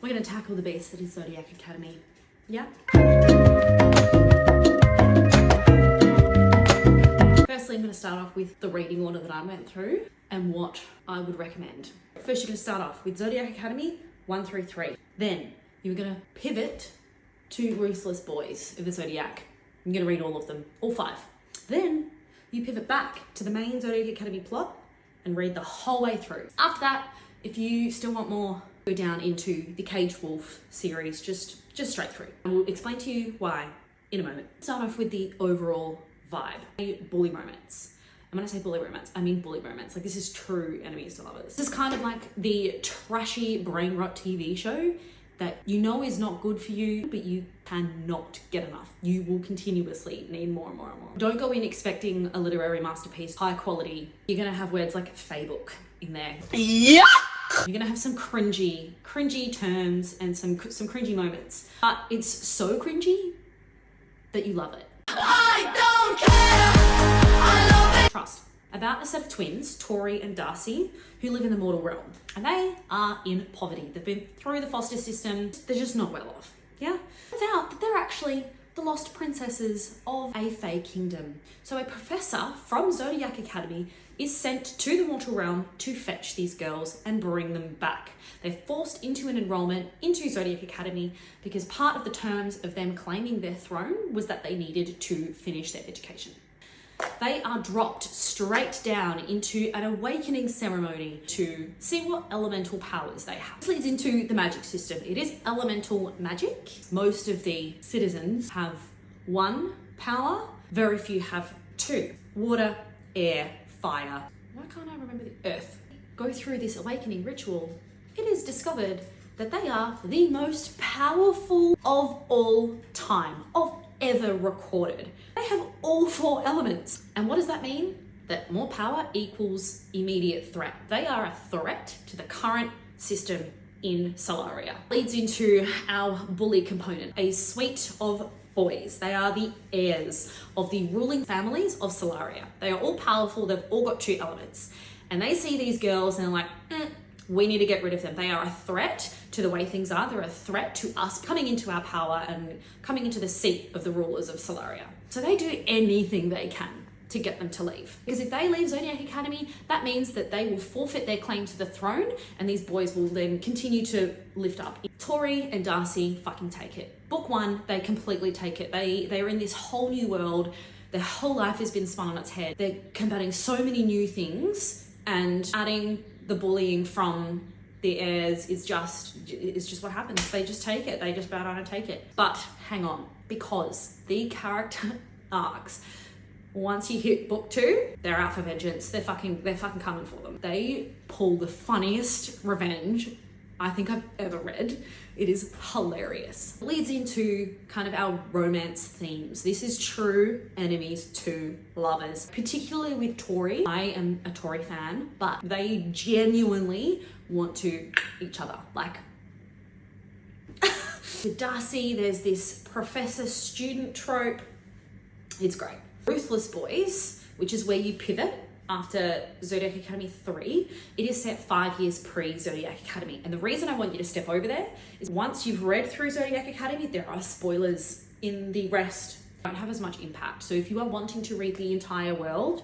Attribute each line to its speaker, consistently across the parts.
Speaker 1: We're going to tackle the beast that is Zodiac Academy. Yeah? Firstly, I'm going to start off with the reading order that I went through and what I would recommend. First, you're going to start off with Zodiac Academy 1 through 3. Then you're going to pivot to Ruthless Boys of the Zodiac. I'm going to read all of them, all 5. Then you pivot back to the main Zodiac Academy plot and read the whole way through. After that, if you still want more, go down into the Caged Wolf series, just straight through. I will explain to you why in a moment. Start off with the overall vibe. A bully romance. And when I say bully romance, I mean bully romance. Like, this is true enemies to lovers. This is kind of like the trashy brain rot TV show that you know is not good for you, but you cannot get enough. You will continuously need more and more and more. Don't go in expecting a literary masterpiece, high quality. You're gonna have words like Facebook in there. Yeah! You're gonna have some cringy terms and some cringy moments. But it's so cringy that you love it. I don't care! I love it! Trust. About a set of twins, Tory and Darcy, who live in the mortal realm. And they are in poverty. They've been through the foster system. They're just not well off. Yeah? Turns out that they're actually the lost princesses of a fae kingdom. So a professor from Zodiac Academy is sent to the mortal realm to fetch these girls and bring them back. They're forced into an enrollment into Zodiac Academy because part of the terms of them claiming their throne was that they needed to finish their education. They are dropped straight down into an awakening ceremony to see what elemental powers they have. This leads into the magic system. It is elemental magic. Most of the citizens have 1 power. Very few have 2. Water, air, fire. Why can't I remember the earth? Go through this awakening ritual. It is discovered that they are the most powerful of all time, of ever recorded. They have all 4 elements. And what does that mean? That more power equals immediate threat. They are a threat to the current system in Solaria. Leads into our bully component, a suite of boys. They are the heirs of the ruling families of Solaria. They are all powerful. They've all got 2 elements. And they see these girls and they're like, we need to get rid of them. They are a threat to the way things are. They're a threat to us coming into our power and coming into the seat of the rulers of Solaria. So they do anything they can to get them to leave. Because if they leave Zodiac Academy, that means that they will forfeit their claim to the throne and these boys will then continue to lift up. Tory and Darcy fucking take it. Book 1, they completely take it. They're in this whole new world. Their whole life has been spun on its head. They're combating so many new things, and adding the bullying from the heirs is just what happens. They just take it. They just bow down and take it. But hang on, because the character arcs, once you hit book 2, they're out for vengeance. They're fucking coming for them. They pull the funniest revenge I think I've ever read. It is hilarious. It leads into kind of our romance themes. This is true enemies to lovers, particularly with Tory. I am a Tory fan, but they genuinely want to each other. Like, with Darcy, there's this professor-student trope. It's great. Ruthless Boys, which is where you pivot after Zodiac Academy 3, it is set 5 years pre-Zodiac Academy. And the reason I want you to step over there is once you've read through Zodiac Academy, there are spoilers in the rest. Don't have as much impact. So if you are wanting to read the entire world,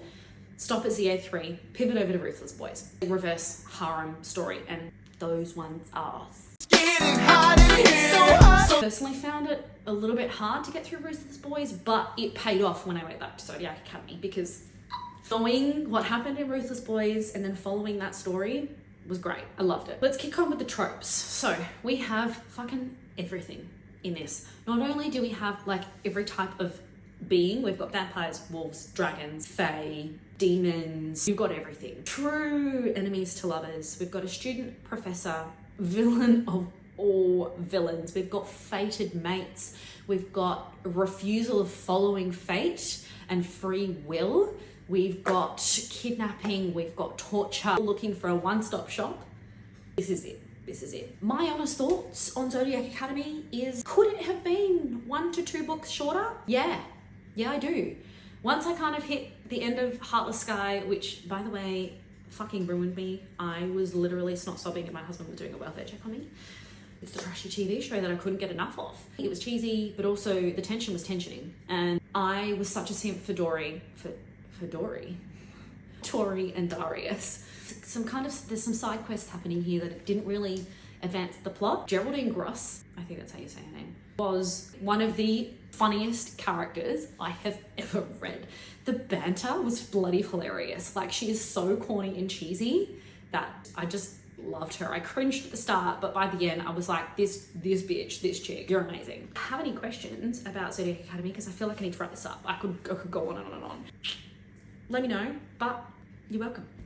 Speaker 1: stop at ZA3, pivot over to Ruthless Boys. Reverse harem story, and those ones are getting hot in here. So personally found it a little bit hard to get through Ruthless Boys, but it paid off when I went back to Zodiac Academy because knowing what happened in Ruthless Boys and then following that story was great. I loved it. Let's kick on with the tropes. So we have fucking everything in this. Not only do we have like every type of being, we've got vampires, wolves, dragons, fae, demons, you've got everything. True enemies to lovers. We've got a student professor, villain of all villains. We've got fated mates. We've got refusal of following fate and free will. We've got kidnapping, we've got torture, looking for a one-stop shop. This is it. This is it. My honest thoughts on Zodiac Academy is, could it have been 1 to 2 books shorter? Yeah, I do. Once I kind of hit the end of Heartless Sky, which, by the way, fucking ruined me. I was literally snot sobbing and my husband was doing a welfare check on me. It's the trashy TV show that I couldn't get enough of. It was cheesy, but also the tension was tensioning. And I was such a simp for Tory and Darius. There's some side quests happening here that didn't really advance the plot. Geraldine Gross, I think that's how you say her name, was one of the funniest characters I have ever read. The banter was bloody hilarious. Like, she is so corny and cheesy that I just loved her. I cringed at the start, but by the end I was like, this bitch, this chick, you're amazing. Have any questions about Zodiac Academy? Because I feel like I need to wrap this up. I could go on and on and on. Let me know, but you're welcome.